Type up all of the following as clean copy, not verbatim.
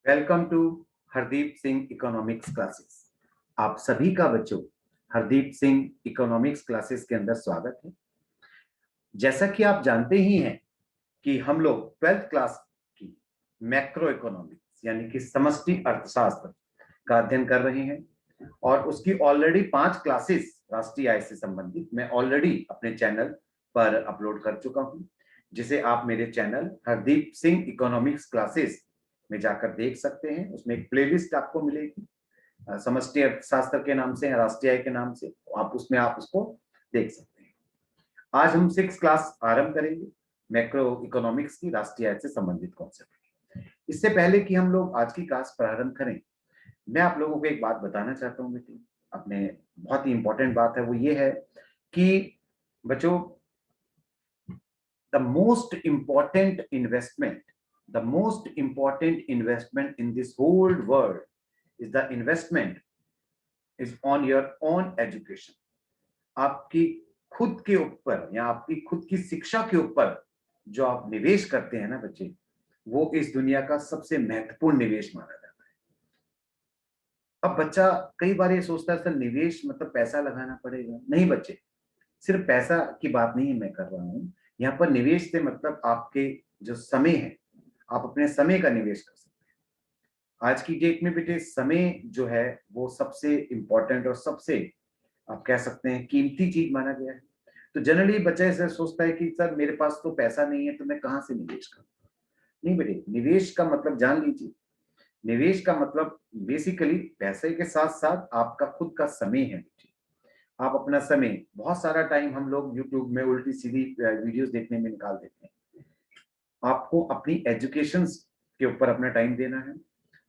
Welcome to Hardeep Singh economics classes. आप सभी का बच्चों हरदीप सिंह इकोनॉमिक्स क्लासेस के अंदर स्वागत है। जैसा कि आप जानते ही हैं कि हम लोग 12th क्लास की मैक्रो इकोनॉमिक्स यानी कि समष्टि अर्थशास्त्र का अध्ययन कर रहे हैं और उसकी ऑलरेडी 5 क्लासेस राष्ट्रीय आय से संबंधित मैं ऑलरेडी अपने चैनल पर अपलोड कर चुका हूं, जिसे आप मेरे channel Hardeep Singh economics classes में जाकर देख सकते हैं। उसमें एक प्लेलिस्ट आपको मिलेगी समष्टि अर्थशास्त्र के नाम से, राष्ट्रीय आय के नाम से। आप उसको देख सकते हैं। आज हम 6 क्लास आरंभ करेंगे मैक्रो इकोनॉमिक्स की, राष्ट्रीय आय से संबंधित कॉन्सेप्ट। इससे पहले कि हम लोग आज की क्लास प्रारंभ करें, मैं आप लोगों को एक बात बताना चाहता हूं बेटी। अपने बहुत ही इंपॉर्टेंट बात है, वो ये है कि बच्चों, the most important investment the most important investment in this whole world is the investment is on your own education। आपकी खुद के ऊपर या आपकी खुद की शिक्षा के ऊपर जो आप निवेश करते हैं ना बच्चे, वो इस दुनिया का सबसे महत्वपूर्ण निवेश माना जाता है। अब बच्चा कई बार ये सोचता है सर निवेश मतलब पैसा लगाना पड़ेगा। नहीं बच्चे, सिर्फ पैसा की बात नहीं मैं कर रहा हूं। यहाँ पर निवेश से मतलब आपके जो समय है, आप अपने समय का निवेश कर सकते हैं। आज की डेट में बेटे समय जो है वो सबसे इंपॉर्टेंट और सबसे, आप कह सकते हैं, कीमती चीज माना गया है। तो जनरली बच्चा ऐसा सोचता है कि सर मेरे पास तो पैसा नहीं है तो मैं कहाँ से निवेश करूं। नहीं बेटे, निवेश का मतलब जान लीजिए। निवेश का मतलब बेसिकली पैसे के साथ साथ आपका खुद का समय है। आप अपना समय, बहुत सारा टाइम हम लोग यूट्यूब में उल्टी सीधी वीडियोस देखने में निकाल देते हैं। आपको अपनी एजुकेशन के ऊपर अपना टाइम देना है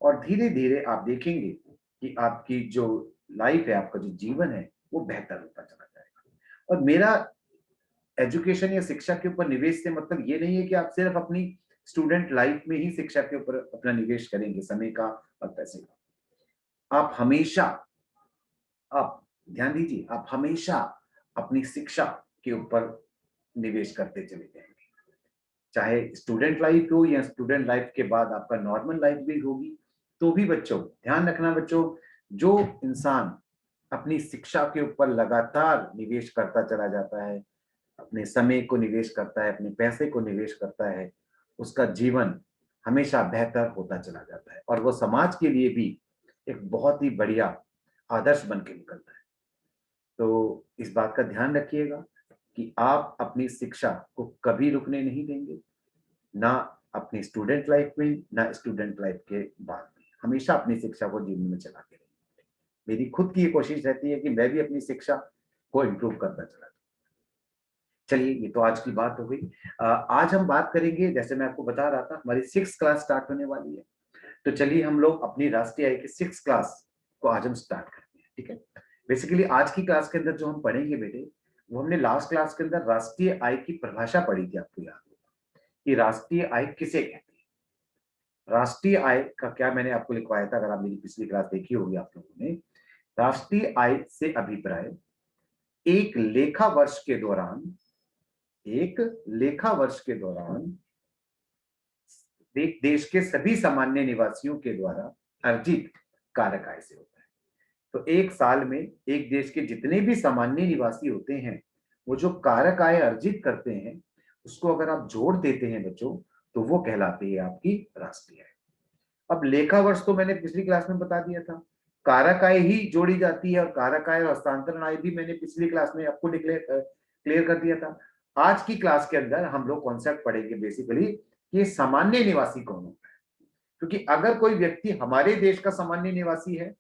और धीरे धीरे आप देखेंगे कि आपकी जो लाइफ है, आपका जो जीवन है, वो बेहतर होता चला जाएगा। और मेरा एजुकेशन या शिक्षा के ऊपर निवेश से मतलब ये नहीं है कि आप सिर्फ अपनी स्टूडेंट लाइफ में ही शिक्षा के ऊपर अपना निवेश करेंगे, समय का और पैसे का। आप हमेशा, आप ध्यान दीजिए, आप हमेशा अपनी शिक्षा के ऊपर निवेश करते चले जाएंगे। चाहे स्टूडेंट लाइफ हो या स्टूडेंट लाइफ के बाद आपका नॉर्मल लाइफ भी होगी, तो भी बच्चों ध्यान रखना बच्चों, जो इंसान अपनी शिक्षा के ऊपर लगातार निवेश करता चला जाता है, अपने समय को निवेश करता है, अपने पैसे को निवेश करता है, उसका जीवन हमेशा बेहतर होता चला जाता है और वो समाज के लिए भी एक बहुत ही बढ़िया आदर्श बन के निकलता है। तो इस बात का ध्यान रखिएगा कि आप अपनी शिक्षा को कभी रुकने नहीं देंगे, ना अपनी स्टूडेंट लाइफ में, ना स्टूडेंट लाइफ के बाद में। हमेशा अपनी शिक्षा को जीवन में चलाते रहेंगे। मेरी खुद की ये कोशिश रहती है कि मैं भी अपनी शिक्षा को इम्प्रूव करता चला जाऊं। चलिए, ये तो आज की बात हो गई। आज हम बात करेंगे, जैसे मैं आपको बता रहा था, हमारी 6 क्लास स्टार्ट होने वाली है। तो चलिए हम लोग अपनी राष्ट्रीय आय की 6 क्लास को आज हम स्टार्ट करते हैं, ठीक है। बेसिकली आज की क्लास के अंदर जो हम पढ़ेंगे बेटे, वो हमने लास्ट क्लास के अंदर राष्ट्रीय आय की परिभाषा पढ़ी थी, आपको याद होगा कि राष्ट्रीय आय किसे कहते हैं। राष्ट्रीय आय का क्या मैंने आपको लिखवाया था, अगर आप मेरी पिछली क्लास देखी होगी आप लोगों ने। राष्ट्रीय आय से अभिप्राय एक लेखा वर्ष के दौरान, एक लेखा वर्ष के दौरान देश के सभी सामान्य निवासियों के द्वारा अर्जित कारक आय से होता है। तो एक साल में एक देश के जितने भी सामान्य निवासी होते हैं, वो जो कारक आय अर्जित करते हैं, उसको अगर आप जोड़ देते हैं बच्चों, तो वो कहलाती है आपकी राष्ट्रीय आय। अब लेखा वर्ष तो मैंने पिछली क्लास में बता दिया था, कारक आय ही जोड़ी जाती है और कारक आय और हस्तांतरण आय भी मैंने पिछली क्लास में आपको क्लियर कर दिया था। आज की क्लास के अंदर हम लोग कॉन्सेप्ट पढ़ेंगे बेसिकली कि ये सामान्य निवासी कौन होता है। क्योंकि अगर कोई व्यक्ति हमारे देश का सामान्य निवासी है,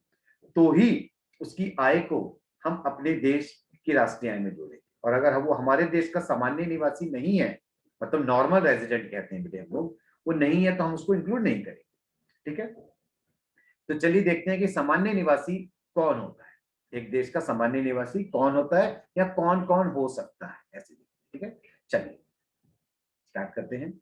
तो ही उसकी आय को हम अपने देश की राष्ट्रीय आय में जोड़ेंगे। और अगर वो हमारे देश का सामान्य निवासी नहीं है, मतलब नॉर्मल रेजिडेंट कहते हैं बेटे हम लोग, वो नहीं है, तो हम उसको इंक्लूड नहीं करेंगे, ठीक है। तो चलिए देखते हैं कि सामान्य निवासी कौन होता है। एक देश का सामान्य निवासी कौन होता है या कौन कौन हो सकता है, ऐसे, ठीक है। चलिए स्टार्ट करते हैं।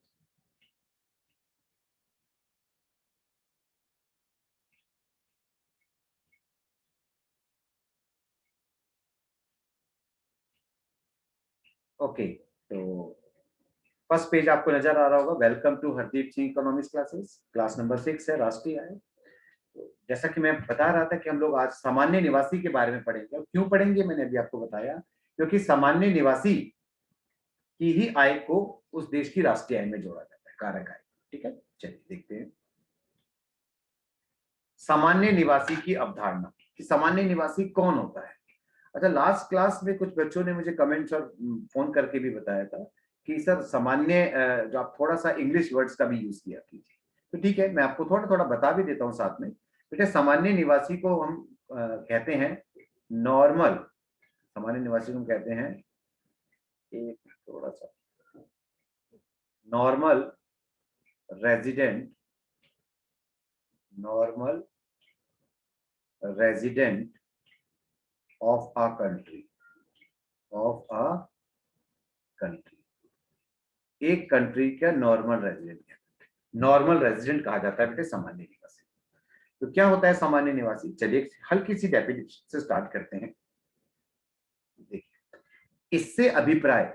ओके, तो फर्स्ट पेज आपको नजर आ रहा होगा, welcome to Hardeep Singh economics classes, class number 6 है, राष्ट्रीय आय। तो जैसा कि मैं बता रहा था कि हम लोग आज सामान्य निवासी के बारे में पढ़ेंगे। और क्यों पढ़ेंगे मैंने अभी आपको बताया, क्योंकि सामान्य निवासी की ही आय को उस देश की राष्ट्रीय आय में जोड़ा जाता है, कारक आय। ठीक है, चलिए देखते हैं सामान्य निवासी की अवधारणा, कि सामान्य निवासी कौन होता है। अच्छा, लास्ट क्लास में कुछ बच्चों ने मुझे कमेंट्स और फोन करके भी बताया था कि सर सामान्य जो आप थोड़ा सा इंग्लिश वर्ड्स का भी यूज किया कीजिए। तो ठीक है, मैं आपको थोड़ा थोड़ा बता भी देता हूँ साथ में। बेटा, सामान्य निवासी को हम कहते हैं नॉर्मल, सामान्य निवासी को हम कहते हैं, एक थोड़ा सा, normal resident, normal resident of a country, of a country. एक कंट्री का नॉर्मल रेजिडेंट, नॉर्मल रेजिडेंट कहा जाता है बेटे सामान्य निवासी। तो क्या होता है सामान्य निवासी, चलिए हल्की सी डेफिनेशन से स्टार्ट करते हैं। देखिए, इससे अभिप्राय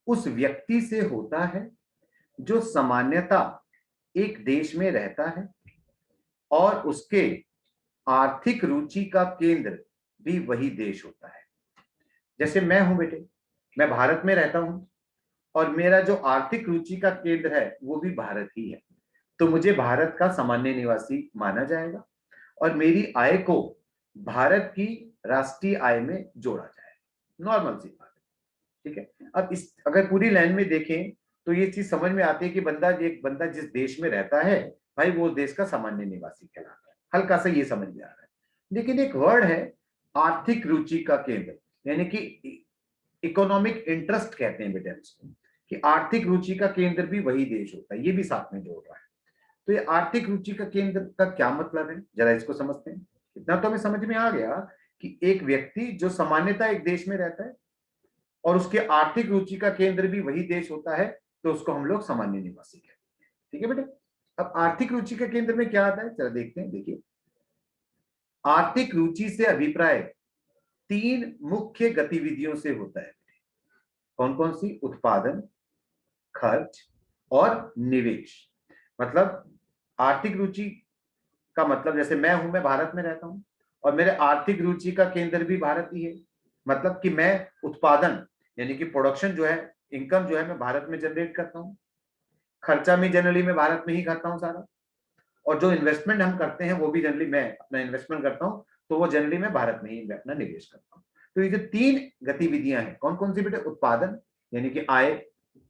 उस व्यक्ति से होता है जो सामान्यता एक देश में रहता है और उसके आर्थिक रुचि का केंद्र भी वही देश होता है। जैसे मैं हूं बेटे, मैं भारत में रहता हूं और मेरा जो आर्थिक रुचि का केंद्र है वो भी भारत ही है, तो मुझे भारत का सामान्य निवासी माना जाएगा और मेरी आय को भारत की राष्ट्रीय आय में जोड़ा जाएगा। नॉर्मल सी बात है। ठीक है, अब इस अगर पूरी लाइन में देखें तो ये चीज समझ में आती है कि एक बंदा जिस देश में रहता है भाई, वो देश का सामान्य निवासी कहलाता है। हल्का सा ये समझ में आ रहा है। लेकिन एक वर्ड है आर्थिक रुचि का केंद्र, यानी कि इकोनॉमिक इंटरेस्ट कहते हैं बेटे इसको, कि आर्थिक रुचि का केंद्र भी वही देश होता है, ये भी साथ में जोड़ रहा है। तो ये आर्थिक रुचि का केंद्र का क्या मतलब है, जरा इसको समझते हैं। इतना तो हमें समझ में आ गया कि एक व्यक्ति जो सामान्यता एक देश में रहता है और उसके आर्थिक रुचि का केंद्र भी वही देश होता है, तो उसको हम लोग सामान्य निवासी कहते हैं। ठीक है बेटे, अब आर्थिक रुचि के केंद्र में क्या आता है जरा देखते हैं। देखिए, आर्थिक रुचि से अभिप्राय तीन मुख्य गतिविधियों से होता है। कौन कौन सी? उत्पादन, खर्च और निवेश। मतलब आर्थिक रुचि का मतलब, जैसे मैं हूं, मैं भारत में रहता हूं और मेरे आर्थिक रुचि का केंद्र भी भारत ही है। मतलब कि मैं उत्पादन यानी कि प्रोडक्शन जो है, इनकम जो है, मैं भारत में जनरेट करता हूं। खर्चा में जनरली मैं भारत में ही करता हूं सारा, और जो इन्वेस्टमेंट हम करते हैं वो भी जनरली मैं अपना इन्वेस्टमेंट करता हूं, तो वो जनरली मैं भारत में ही अपना निवेश करता हूं। तो ये जो तीन गतिविधियां हैं, कौन कौन सी बेटे? उत्पादन यानी कि आय,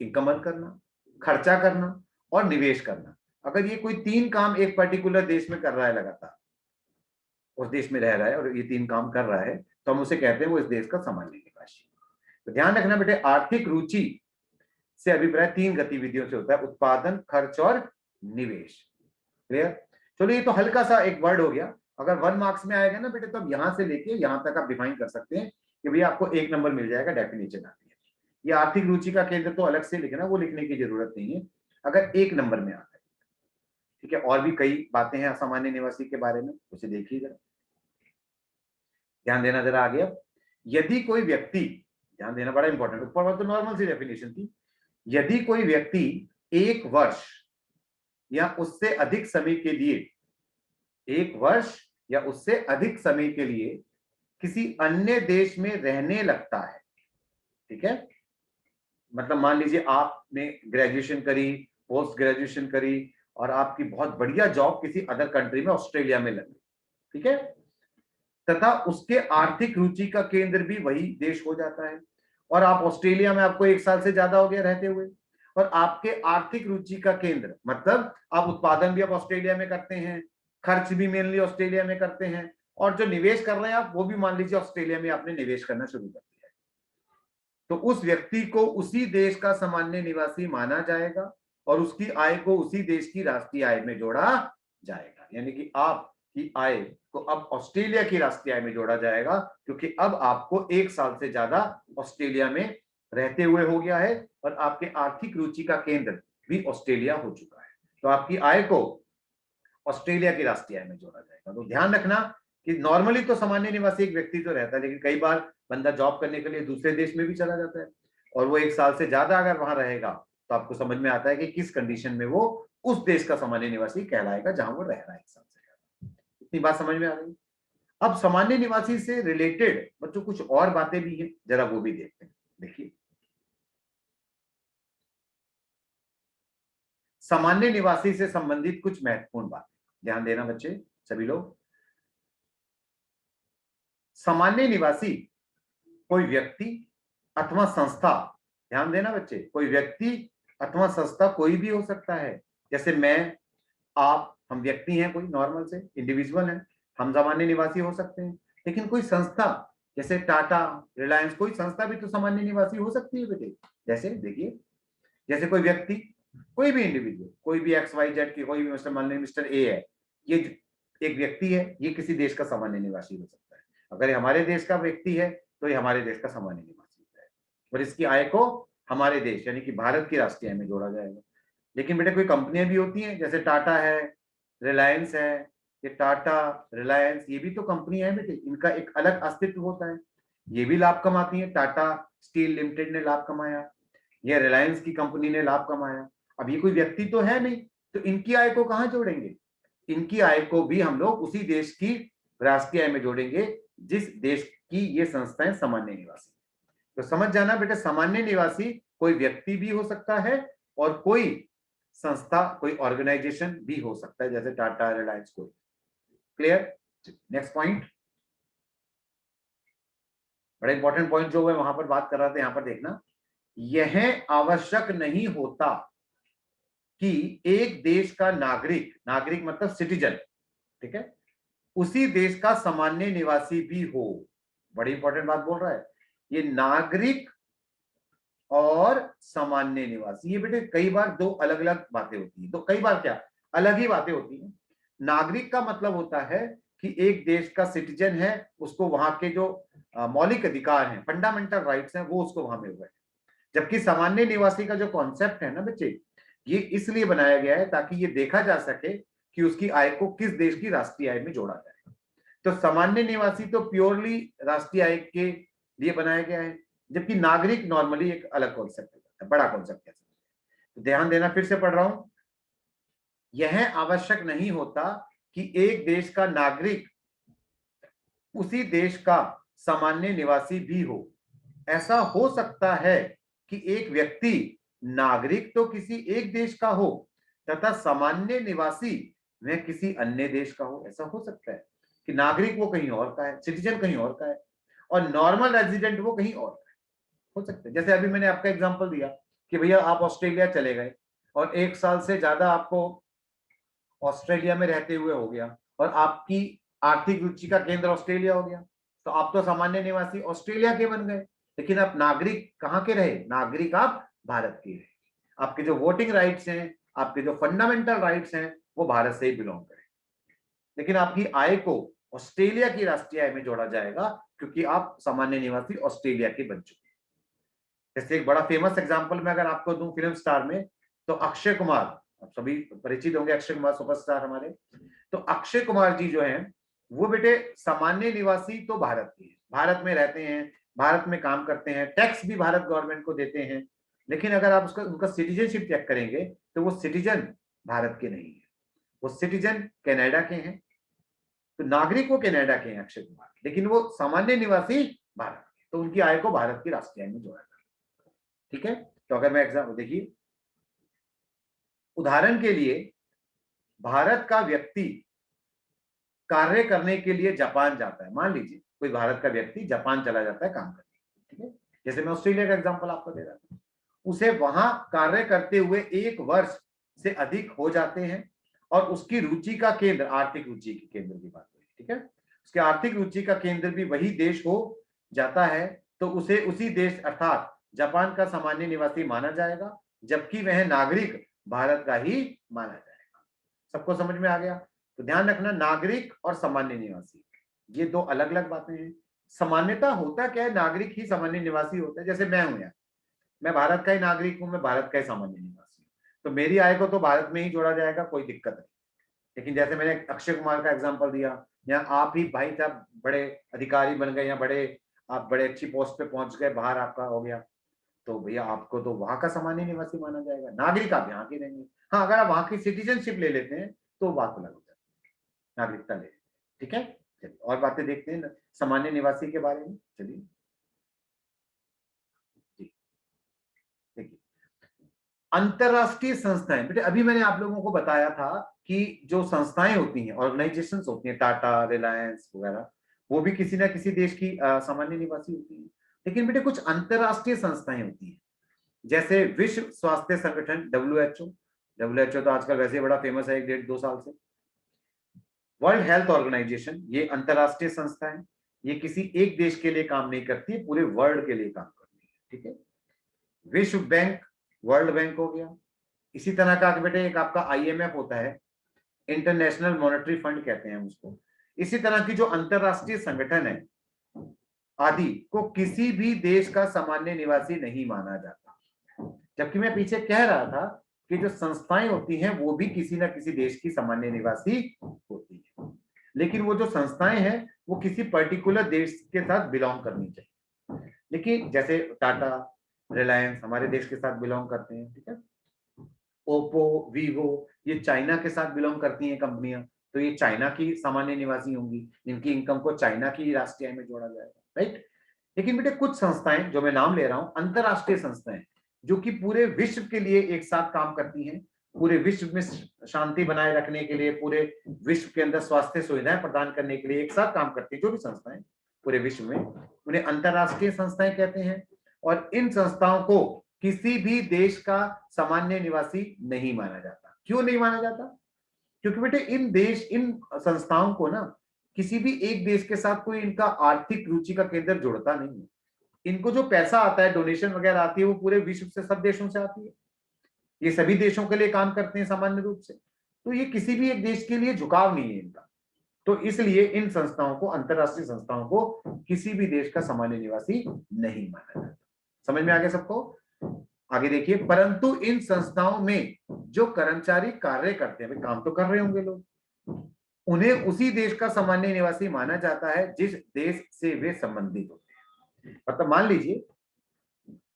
इनकम अर्न करना, खर्चा करना और निवेश करना। अगर ये कोई तीन काम एक पर्टिकुलर देश में कर रहा है लगातार, उस देश में रह रहा है और ये तीन काम कर रहा है, तो हम उसे कहते हैं वो इस देश का सामान्य निवासी। तो ध्यान रखना बेटे, आर्थिक रुचि से अभिप्राय तीन गतिविधियों से होता है, उत्पादन, खर्च और निवेश। क्लियर? चलो, ये तो हल्का सा एक वर्ड हो गया। अगर 1 मार्क्स में आएगा ना बेटे, तो अब यहां से लेके यहां तक आप डिफाइन कर सकते हैं कि भैया आपको 1 नंबर मिल जाएगा, डेफिनेशन आती है। ये आर्थिक रुचि का केंद्र तो अलग से लिखना, वो लिखने की जरूरत नहीं है अगर 1 नंबर में आता है। ठीक है, और भी कई बातें हैं असामान्य निवासी के बारे में, उसे देखिए जरा, ध्यान देना जरा आगे। अब यदि कोई व्यक्ति, ध्यान देना बड़ा इंपॉर्टेंट, ऊपर वाला तो नॉर्मल सी डेफिनेशन थी। यदि कोई व्यक्ति 1 वर्ष या उससे अधिक समय के लिए, 1 वर्ष या उससे अधिक समय के लिए किसी अन्य देश में रहने लगता है। ठीक है, मतलब मान लीजिए आपने ग्रेजुएशन करी, पोस्ट ग्रेजुएशन करी और आपकी बहुत बढ़िया जॉब किसी अदर कंट्री में, ऑस्ट्रेलिया में लगी। ठीक है, तथा उसके आर्थिक रुचि का केंद्र भी वही देश हो जाता है, और आप ऑस्ट्रेलिया में, आपको 1 साल से ज्यादा हो गया रहते हुए, और आपके आर्थिक रुचि का केंद्र मतलब आप उत्पादन भी आप ऑस्ट्रेलिया में करते हैं, खर्च भी मेनली ऑस्ट्रेलिया में करते हैं, और जो निवेश कर रहे हैं आप, वो भी मान लीजिए ऑस्ट्रेलिया में आपने निवेश करना शुरू कर दिया है, तो उस व्यक्ति को उसी देश का सामान्य निवासी माना जाएगा और उसकी आय को उसी देश की राष्ट्रीय आय में जोड़ा जाएगा। यानी कि आपकी आय को अब ऑस्ट्रेलिया की राष्ट्रीय आय में जोड़ा जाएगा, क्योंकि अब आपको 1 साल से ज्यादा ऑस्ट्रेलिया में रहते हुए हो गया है और आपके आर्थिक रुचि का केंद्र भी ऑस्ट्रेलिया हो चुका है, तो आपकी आय को ऑस्ट्रेलिया की राष्ट्रीय आय में जोड़ा जाएगा। तो ध्यान रखना कि नॉर्मली तो सामान्य निवासी एक व्यक्ति तो रहता है, लेकिन कई बार बंदा जॉब करने के लिए दूसरे देश में भी चला जाता है और वो 1 साल से ज्यादा अगर वहां रहेगा तो आपको समझ में आता है कि किस कंडीशन में वो उस देश का सामान्य निवासी कहलाएगा जहां वो रह रहा है 1 साल से ज्यादा। इतनी बात समझ में आ रही है। अब सामान्य निवासी से रिलेटेड बच्चों कुछ और बातें भी हैं, जरा वो भी देखते हैं। देखिए, सामान्य निवासी से संबंधित कुछ महत्वपूर्ण बातें, ध्यान देना बच्चे सभी लोग। सामान्य निवासी कोई व्यक्ति अथवा संस्था, ध्यान देना बच्चे, कोई व्यक्ति अथवा संस्था कोई भी हो सकता है। जैसे मैं, आप, हम व्यक्ति हैं, कोई नॉर्मल से इंडिविजुअल हैं, हम सामान्य निवासी हो सकते हैं। लेकिन कोई संस्था जैसे टाटा, रिलायंस, कोई संस्था भी तो सामान्य निवासी हो सकती है बेटे। जैसे देखिए, जैसे कोई व्यक्ति, कोई भी इंडिविजुअल, कोई भी XYZ की, कोई भी मिस्टर, मान लीजिए मिस्टर ए है, ये एक व्यक्ति है, ये किसी देश का सामान्य निवासी हो सकता है। अगर ये हमारे देश का व्यक्ति है तो ये हमारे देश का सामान्य निवासी होता है, और इसकी आय को हमारे देश यानी कि भारत की राष्ट्रीय आय में जोड़ा जाएगा। लेकिन बेटे कोई कंपनियां भी होती हैं, जैसे टाटा है, रिलायंस है, ये टाटा, रिलायंस, ये भी तो कंपनी है बेटे, इनका एक अलग अस्तित्व होता है, ये भी लाभ कमाती है। टाटा स्टील लिमिटेड ने लाभ कमाया, ये रिलायंस की कंपनी ने लाभ कमाया। अब ये कोई व्यक्ति तो है नहीं, तो इनकी आय को कहां जोड़ेंगे? इनकी आय को भी हम लोग उसी देश की राष्ट्रीय आय में जोड़ेंगे जिस देश की ये संस्थाएं सामान्य निवासी। तो समझ जाना बेटा, सामान्य निवासी कोई व्यक्ति भी हो सकता है और कोई संस्था, कोई ऑर्गेनाइजेशन भी हो सकता है, जैसे टाटा, रिलायंस, कोई। क्लियर? नेक्स्ट पॉइंट, बड़ा इंपॉर्टेंट पॉइंट जो है वहां पर बात कर रहा था, यहां पर देखना, यह आवश्यक नहीं होता कि एक देश का नागरिक, नागरिक मतलब सिटीजन, ठीक है, उसी देश का सामान्य निवासी भी हो। बड़ी इंपॉर्टेंट बात बोल रहा है, ये नागरिक और सामान्य निवासी, ये बेटे कई बार दो अलग अलग बातें होती है, तो कई बार क्या अलग ही बातें होती हैं। नागरिक का मतलब होता है कि एक देश का सिटीजन है, उसको वहां के जो मौलिक अधिकार हैं, फंडामेंटल राइट्स हैं, वो उसको वहां मिल रहे हैं। जबकि सामान्य निवासी का जो कॉन्सेप्ट है ना बच्चे, ये इसलिए बनाया गया है ताकि ये देखा जा सके कि उसकी आय को किस देश की राष्ट्रीय आय में जोड़ा जाए। तो सामान्य निवासी तो प्योरली राष्ट्रीय आय के लिए बनाया गया है, जबकि नागरिक नॉर्मली एक अलग कॉन्सेप्ट है, बड़ा कॉन्सेप्ट है। तो ध्यान देना, फिर से पढ़ रहा हूं, यह आवश्यक नहीं होता कि एक देश का नागरिक उसी देश का सामान्य निवासी भी हो। ऐसा हो सकता है कि एक व्यक्ति नागरिक तो किसी एक देश का हो तथा सामान्य निवासी वह किसी अन्य देश का हो। ऐसा हो सकता है कि नागरिक वो कहीं और का है, सिटीजन कहीं और का है, और नॉर्मल रेजिडेंट वो कहीं और का है। हो सकता है, जैसे अभी मैंने आपका एग्जांपल दिया कि भैया आप ऑस्ट्रेलिया चले गए और 1 साल से ज्यादा आपको ऑस्ट्रेलिया में रहते हुए हो गया, और आपकी आर्थिक रुचि का केंद्र ऑस्ट्रेलिया हो गया, तो आप तो सामान्य निवासी ऑस्ट्रेलिया के बन गए। लेकिन आप नागरिक कहाँ के रहे? नागरिक आप भारत के रहे। आपके जो वोटिंग राइट्स हैं, आपके जो फंडामेंटल राइट्स हैं, वो भारत से ही बिलोंग करें। लेकिन आपकी आय को ऑस्ट्रेलिया की राष्ट्रीय आय में जोड़ा जाएगा क्योंकि आप सामान्य निवासी ऑस्ट्रेलिया के बन चुके हैं। जैसे एक बड़ा फेमस एग्जांपल मैं अगर आपको दूं फिल्म स्टार में, तो अक्षय कुमार, आप सभी परिचित होंगे अक्षय कुमार, सुपरस्टार हमारे। तो अक्षय कुमार जी जो हैं, वो बेटे सामान्य निवासी तो भारत के हैं, भारत में रहते हैं, भारत में काम करते हैं, टैक्स भी भारत गवर्नमेंट को देते हैं। लेकिन अगर आप उसका उनका सिटीजनशिप चेक करेंगे तो वो सिटीजन भारत के नहीं है, वो सिटीजन कनाडा के हैं। तो नागरिक वो कनाडा के हैं अक्षय कुमार, लेकिन वो सामान्य निवासी भारत के, तो उनकी आय को भारत की राष्ट्रीय आय में जोड़ा जाए। ठीक है, तो अगर मैं एग्जाम देखिए, उदाहरण के लिए भारत का व्यक्ति कार्य करने के लिए जापान जाता है, मान लीजिए कोई भारत का व्यक्ति जापान चला जाता है काम करने, ठीक है, जैसे मैं ऑस्ट्रेलिया का एग्जांपल आपको दे रहा था, उसे वहां कार्य करते हुए 1 वर्ष से अधिक हो जाते हैं, और उसकी रुचि का केंद्र, आर्थिक रुचि के केंद्र की बात हुई, ठीक है, उसके आर्थिक रुचि का केंद्र भी वही देश हो जाता है, तो उसे उसी देश अर्थात जापान का सामान्य निवासी माना जाएगा, जबकि वह नागरिक भारत का ही माना जाएगा। सबको समझ में आ गया? तो ध्यान रखना, नागरिक और सामान्य निवासी ये दो अलग अलग बातें हैं। सामान्यता होता क्या है, नागरिक ही सामान्य निवासी होता है। जैसे मैं हूं यार, मैं भारत का ही नागरिक हूं, मैं भारत का ही सामान्य निवासी हूं, तो मेरी आय को तो भारत में ही जोड़ा जाएगा, कोई दिक्कत नहीं। लेकिन जैसे मैंने अक्षय कुमार का एग्जांपल दिया, या आप ही भाई साहब बड़े अधिकारी बन गए, या बड़े आप बड़े अच्छी पोस्ट पे पहुंच गए, बाहर आपका हो गया, तो भैया आपको तो वहां का सामान्य निवासी माना जाएगा, नागरिक आप यहाँ के रहेंगे। हाँ, अगर आप वहां की सिटीजनशिप ले लेते हैं तो बात अलग हो जाती है, नागरिकता ले लेते हैं। ठीक है, चलिए और बातें देखते हैं सामान्य निवासी के बारे में। चलिए जी, देखिए अंतरराष्ट्रीय संस्थाएं, बेटे अभी मैंने आप लोगों को बताया था कि जो संस्थाएं होती हैं, ऑर्गेनाइजेशंस होती हैं, टाटा, रिलायंस वगैरह, वो भी किसी ना किसी देश की सामान्य निवासी होती है। लेकिन बेटे कुछ अंतरराष्ट्रीय संस्थाएं होती हैं, जैसे विश्व स्वास्थ्य संगठन डब्ल्यूएचओ। डब्ल्यूएचओ तो आजकल वैसे बड़ा फेमस है, 1 डेढ़ 2 साल से। वर्ल्ड हेल्थ ऑर्गेनाइजेशन, ये अंतरराष्ट्रीय संस्था है, ये किसी एक देश के लिए काम नहीं करती है, पूरे वर्ल्ड के लिए काम करती है। ठीक है, विश्व बैंक, वर्ल्ड बैंक हो गया। इसी तरह का बेटे एक आपका आईएमएफ होता है, इंटरनेशनल मॉनेटरी फंड कहते हैं उसको। इसी तरह की जो अंतरराष्ट्रीय संगठन है आदि को किसी भी देश का सामान्य निवासी नहीं माना जाता। जबकि मैं पीछे कह रहा था कि जो संस्थाएं होती हैं वो भी किसी ना किसी देश की सामान्य निवासी होती है, लेकिन वो जो संस्थाएं हैं वो किसी पर्टिकुलर देश के साथ बिलोंग करनी चाहिए। लेकिन जैसे टाटा, रिलायंस हमारे देश के साथ बिलोंग करते हैं। ठीक है, ओप्पो, वीवो, ये चाइना के साथ बिलोंग करती हैं कंपनियां, तो ये चाइना की सामान्य निवासी होंगी, इनकी इनकम को चाइना की राष्ट्रीय आय में जोड़ा जाएगा, राइट। लेकिन बेटे कुछ संस्थाएं जो मैं नाम ले रहा हूं, अंतरराष्ट्रीय संस्थाएं जो कि पूरे विश्व के लिए एक साथ काम करती हैं, पूरे विश्व में शांति बनाए रखने के लिए, पूरे विश्व के अंदर स्वास्थ्य सुविधाएं प्रदान करने के लिए एक साथ काम करती हैं, जो भी संस्थाएं पूरे विश्व में, उन्हें अंतरराष्ट्रीय संस्थाएं कहते हैं। और इन संस्थाओं को किसी भी देश का सामान्य निवासी नहीं माना जाता। क्यों नहीं माना जाता? क्योंकि बेटे इन संस्थाओं को ना किसी भी एक देश के साथ कोई इनका आर्थिक रुचि का केंद्र जुड़ता नहीं है। इनको जो पैसा आता है, डोनेशन वगैरह आती है, वो पूरे विश्व से, सब देशों से आती है। ये सभी देशों के लिए काम करते हैं सामान्य रूप से, तो ये किसी भी एक देश के लिए झुकाव नहीं है इनका। तो इसलिए इन संस्थाओं को, अंतरराष्ट्रीय संस्थाओं को किसी भी देश का सामान्य निवासी नहीं माना जाता। समझ में आ गया सबको? आगे देखिए, परंतु इन संस्थाओं में जो कर्मचारी कार्य करते हैं, काम तो कर रहे होंगे लोग, उन्हें उसी देश का सामान्य निवासी माना जाता है जिस देश से वे संबंधित होते हैं। मतलब मान लीजिए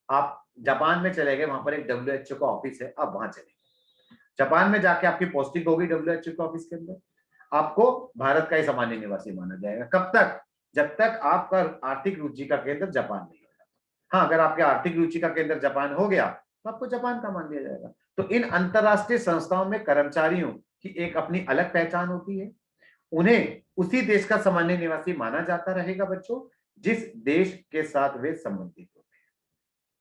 आप जापान में चले गए, वहां पर एक डब्ल्यूएचओ का ऑफिस है, आप वहां चले गए, जापान में जाके आपकी पोस्टिंग होगी डब्ल्यूएचओ के ऑफिस के अंदर, आपको भारत का ही सामान्य निवासी माना जाएगा। कब तक? जब तक आपका आर्थिक रुचि का केंद्र जापान नहीं हो जाता। हाँ, अगर आपके आर्थिक रुचि का केंद्र जापान हो गया तो आपको जापान का मान लिया जाएगा। तो इन अंतरराष्ट्रीय संस्थाओं में कर्मचारियों की एक अपनी अलग पहचान होती है, उन्हें उसी देश का सामान्य निवासी माना जाता रहेगा बच्चों, जिस देश के साथ वे संबंधित होते हैं।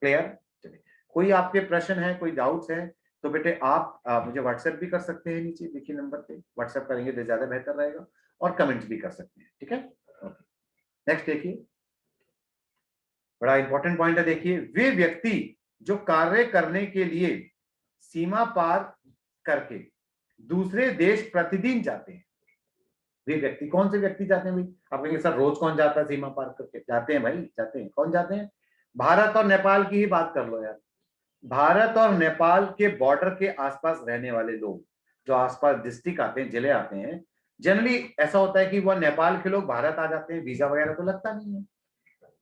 क्लियर? चलिए, कोई आपके प्रश्न है, कोई डाउट्स है तो बेटे आप मुझे व्हाट्सएप भी कर सकते हैं, नीचे देखिए नंबर पे व्हाट्सएप करेंगे तो ज्यादा बेहतर रहेगा, और कमेंट्स भी कर सकते हैं। ठीक है, नेक्स्ट देखिए, बड़ा इंपॉर्टेंट पॉइंट है, देखिए, वे व्यक्ति जो कार्य करने के लिए सीमा पार करके दूसरे देश प्रतिदिन जाते हैं। वे व्यक्ति, कौन से व्यक्ति जाते हैं भाई? आप कहेंगे सर रोज कौन जाता है सीमा पार करके? जाते हैं भाई, जाते हैं। कौन जाते हैं? भारत और नेपाल की ही बात कर लो यार। भारत और नेपाल के बॉर्डर के आसपास रहने वाले लोग, जो आसपास डिस्ट्रिक्ट आते हैं, जिले आते हैं, जनरली ऐसा होता है कि वह नेपाल के लोग भारत आ जाते हैं, वीजा वगैरह तो लगता नहीं है,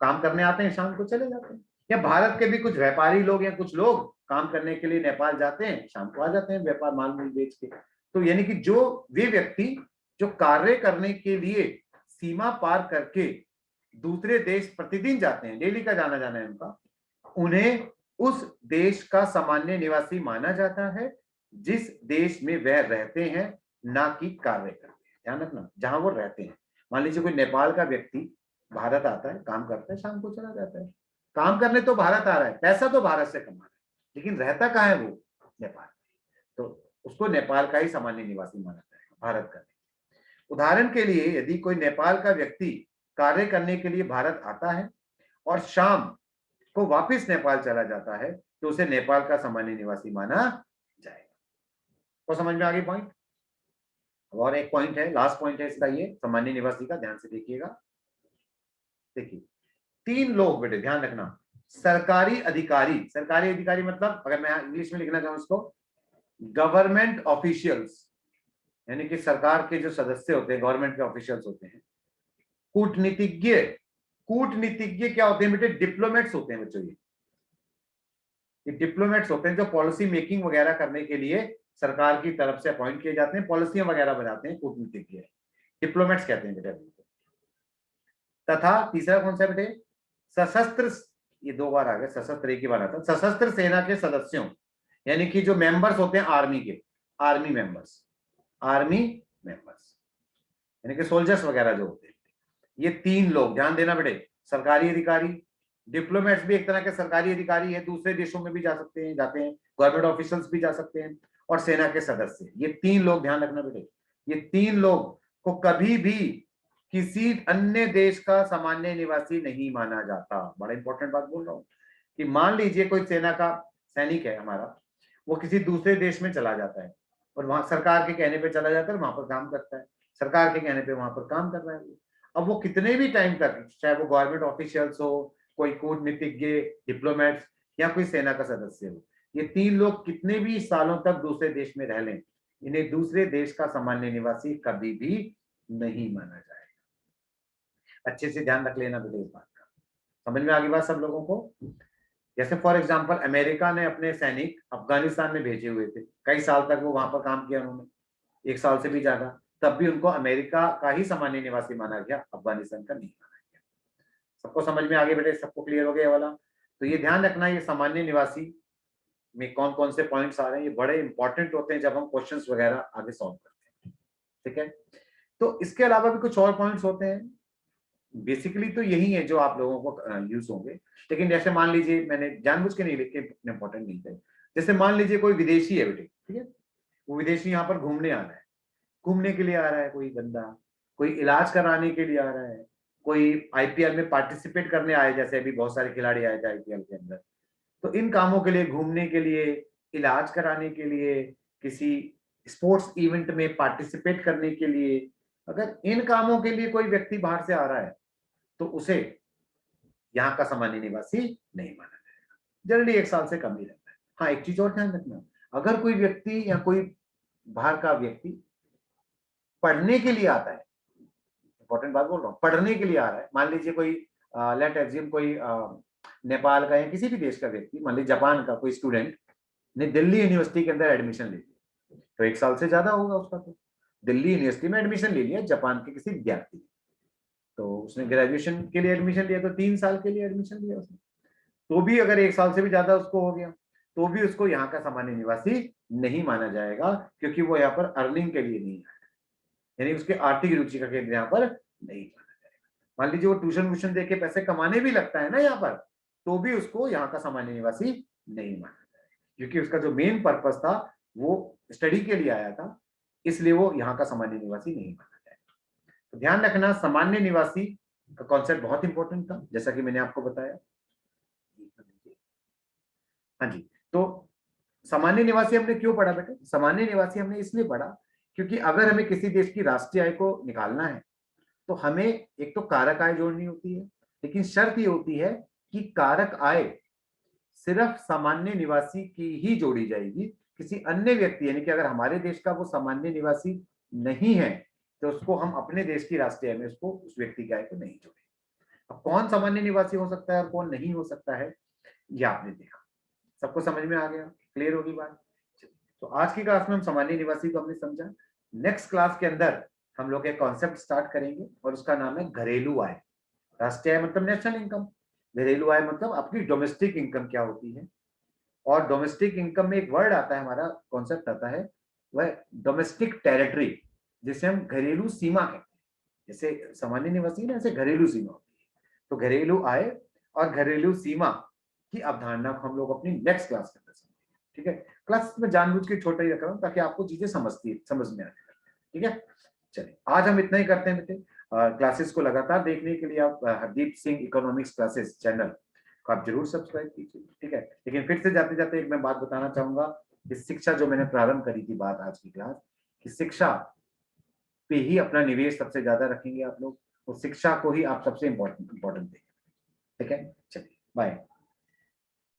काम करने आते हैं, शाम को चले जाते हैं। या भारत के भी कुछ व्यापारी लोग या कुछ लोग काम करने के लिए नेपाल जाते हैं, शाम को आ जाते हैं व्यापार माल मूल बेच के। तो यानी कि जो वे व्यक्ति जो कार्य करने के लिए सीमा पार करके दूसरे देश प्रतिदिन जाते हैं, डेली का जाना जाना है उनका, उन्हें उस देश का सामान्य निवासी माना जाता है जिस देश में वह रहते हैं, ना कि कार्य करते हैं। ध्यान रखना, जहां वो रहते हैं। मान लीजिए कोई नेपाल का व्यक्ति भारत आता है, काम करता है, शाम को चला जाता है। काम करने तो भारत आ रहा है, पैसा तो भारत से कमा रहा है, लेकिन रहता कहाँ है वो? नेपाल। तो उसको नेपाल का ही सामान्य निवासी माना जाएगा, भारत का नहीं। उदाहरण के लिए, यदि कोई नेपाल का व्यक्ति कार्य करने के लिए भारत आता है और शाम को वापस नेपाल चला जाता है, तो उसे नेपाल का सामान्य निवासी माना जाएगा। तो समझ में आ गई पॉइंट? और एक पॉइंट है, लास्ट पॉइंट है इसका, ये सामान्य निवासी का, ध्यान से देखिएगा। देखिए, 3 लोग बेटे, ध्यान रखना, सरकारी अधिकारी, सरकारी अधिकारी मतलब अगर मैं इंग्लिश में लिखना चाहूं इसको, गवर्नमेंट ऑफिशियल्स, यानी कि सरकार के जो सदस्य होते हैं, गवर्नमेंट के ऑफिशियल्स होते हैं। कूटनीतिज्ञ, कूटनीतिज्ञ क्या होते हैं बेटे? डिप्लोमेट्स होते हैं बच्चों ये। ये डिप्लोमेट्स होते हैं जो पॉलिसी मेकिंग वगैरह करने के लिए सरकार की तरफ से अपॉइंट किए जाते हैं, पॉलिसियां वगैरह बनाते हैं, कूटनीतिज्ञ डिप्लोमेट्स कहते हैं बेटा। तथा तीसरा कौन सा बेटे, सशस्त्र, ये दो बार आ गया, सशस्त्र एक ही बार आता, सशस्त्र सेना के सदस्यों, यानी कि जो मेंबर्स होते हैं आर्मी के, आर्मी मेंबर्स, आर्मी मेंबर्स यानी कि सोल्जर्स वगैरह जो होते हैं, ये तीन लोग ध्यान देना बेटे। सरकारी अधिकारी, डिप्लोमेट्स भी एक तरह के सरकारी अधिकारी है, दूसरे देशों में भी जा सकते हैं, जाते हैं, गवर्नमेंट ऑफिशियल्स भी जा सकते हैं, और सेना के सदस्य, ये तीन लोग ध्यान रखना बेटे। ये तीन लोग को कभी भी किसी अन्य देश का सामान्य निवासी नहीं माना जाता। बड़ा इंपॉर्टेंट बात बोल रहा हूं कि मान लीजिए कोई सेना का सैनिक है हमारा, वो किसी दूसरे देश में चला जाता है और वहां सरकार के कहने पे चला जाता है, वहां पर काम करता है, सरकार के कहने पे वहां पर काम कर रहा है। अब वो कितने भी टाइम तक, चाहे वो गवर्नमेंट ऑफिशियल्स हो, कोई कूटनीतिज्ञ, डिप्लोमेट्स, या कोई सेना का सदस्य हो, ये तीन लोग कितने भी सालों तक दूसरे देश में रह लें, इन्हें दूसरे देश का सामान्य निवासी कभी भी नहीं माना जाएगा। अच्छे से ध्यान रख लेना बेटे इस बात का। समझ में आ गई बात सब लोगों को? जैसे फॉर एग्जांपल अमेरिका ने अपने सैनिक अफगानिस्तान में भेजे हुए थे, कई साल तक वो वहां पर काम किया उन्होंने, 1 साल से भी ज्यादा, तब भी उनको अमेरिका का ही सामान्य निवासी माना गया, अफगानिस्तान का नहीं माना गया। सबको समझ में आ गया बेटे? सबको क्लियर हो गया ये वाला? तो ये ध्यान रखना, ये सामान्य निवासी में कौन कौन से पॉइंट्स आ रहे हैं, ये बड़े इंपॉर्टेंट होते हैं जब हम क्वेश्चंस वगैरह आगे सॉल्व करते हैं। ठीक है, तो इसके अलावा भी कुछ और पॉइंट्स होते हैं, बेसिकली तो यही है जो आप लोगों को यूज होंगे, लेकिन जैसे मान लीजिए, मैंने जानबूझ के नहीं लिखे, इंपॉर्टेंट नहीं थे। जैसे मान लीजिए कोई विदेशी है बेटे, ठीक है, वो विदेशी यहाँ पर घूमने आ रहा है, घूमने के लिए आ रहा है कोई बंदा, कोई इलाज कराने के लिए आ रहा है, कोई आईपीएल में पार्टिसिपेट करने आए, जैसे अभी बहुत सारे खिलाड़ी आए थे आईपीएल के अंदर, तो इन कामों के लिए, घूमने के लिए, इलाज कराने के लिए, किसी स्पोर्ट्स इवेंट में पार्टिसिपेट करने के लिए, अगर इन कामों के लिए कोई व्यक्ति बाहर से आ रहा है तो उसे यहाँ का सामान्य निवासी नहीं माना जाएगा, जनरली 1 साल से कम ही रहता है। हाँ, एक चीज और ध्यान रखना, अगर कोई व्यक्ति या कोई बाहर का व्यक्ति पढ़ने के लिए आता है, इंपॉर्टेंट बात बोल रहा हूँ, पढ़ने के लिए आ रहा है, मान लीजिए कोई लेट एज्यूम कोई नेपाल का या किसी भी देश का व्यक्ति, मान लीजिए जापान का कोई स्टूडेंट ने दिल्ली यूनिवर्सिटी के अंदर एडमिशन ले लिया, तो 1 साल से ज्यादा होगा उसका, तो दिल्ली यूनिवर्सिटी में एडमिशन ले लिया जापान के किसी विद्यार्थी, तो उसने ग्रेजुएशन के लिए एडमिशन लिया, तो 3 साल के लिए एडमिशन लिया उसने, तो भी अगर 1 साल से भी ज्यादा उसको हो गया, तो भी उसको यहाँ का सामान्य निवासी नहीं माना जाएगा, क्योंकि वो यहाँ पर अर्निंग के लिए नहीं आया, यानी उसके आर्थिक रुचि का केंद्र यहाँ पर नहीं माना जाएगा। मान लीजिए वो ट्यूशन व्यूशन दे के पैसे कमाने भी लगता है ना यहाँ पर, तो भी उसको यहाँ का सामान्य निवासी नहीं माना जाएगा, क्योंकि उसका जो मेन पर्पस था वो स्टडी के लिए आया था, इसलिए वो यहाँ का सामान्य निवासी नहीं माना जाएगा। तो ध्यान रखना, सामान्य निवासी का कॉन्सेप्ट बहुत इंपॉर्टेंट था, जैसा कि मैंने आपको बताया। हाँ जी, तो सामान्य निवासी हमने क्यों पढ़ा बेटे? सामान्य निवासी हमने इसलिए पढ़ा क्योंकि अगर हमें किसी देश की राष्ट्रीय आय को निकालना है तो हमें एक तो कारक आय जोड़नी होती है, लेकिन शर्त ये होती है कि कारक आय सिर्फ सामान्य निवासी की ही जोड़ी जाएगी, किसी अन्य व्यक्ति, यानी कि अगर हमारे देश का वो सामान्य निवासी नहीं है तो उसको हम अपने देश की राष्ट्रीय आय में उसको, उस व्यक्ति की आय को नहीं जोड़ेंगे। अब कौन सामान्य निवासी हो सकता है और कौन नहीं हो सकता है, ये आपने देखा, सबको समझ में आ गया, क्लियर होगी बात? तो आज की क्लास में हम सामान्य निवासी को हमने समझा। नेक्स्ट क्लास के अंदर हम लोग एक कॉन्सेप्ट स्टार्ट करेंगे और उसका नाम है घरेलू आय। राष्ट्रीय आय मतलब नेशनल इनकम, घरेलू आय मतलब अपनी डोमेस्टिक इनकम क्या होती है, और डोमेस्टिक इनकम में एक वर्ड आता है, हमारा कॉन्सेप्ट आता है, वह डोमेस्टिक टेरिटरी, जिसे हम घरेलू सीमा कहते हैं। जैसे सामान्य निवासी ना, ऐसे घरेलू सीमा होती है, तो घरेलू आय और घरेलू सीमा की अवधारणा को हम लोग अपनी नेक्स्ट क्लास के अंदर समझेंगे। ठीक है, क्लास में जानबूझ के छोटा ही रख रहा हूँ ताकि आपको चीजें समझ में आने लगे। ठीक है, चलिए आज हम इतना ही करते हैं बेटे। क्लासेस को लगातार देखने के लिए आप Hardeep Singh economics classes channel को आप जरूर सब्सक्राइब कीजिए। ठीक है, लेकिन फिर से जाते जाते एक मैं बात बताना चाहूंगा कि शिक्षा जो मैंने प्रारंभ करी थी बात आज की क्लास कि शिक्षा पे ही अपना निवेश सबसे ज्यादा रखेंगे आप लोग, तो शिक्षा को ही आप सबसे इम्पोर्टेंट देंगे। ठीक है, चलिए बाय।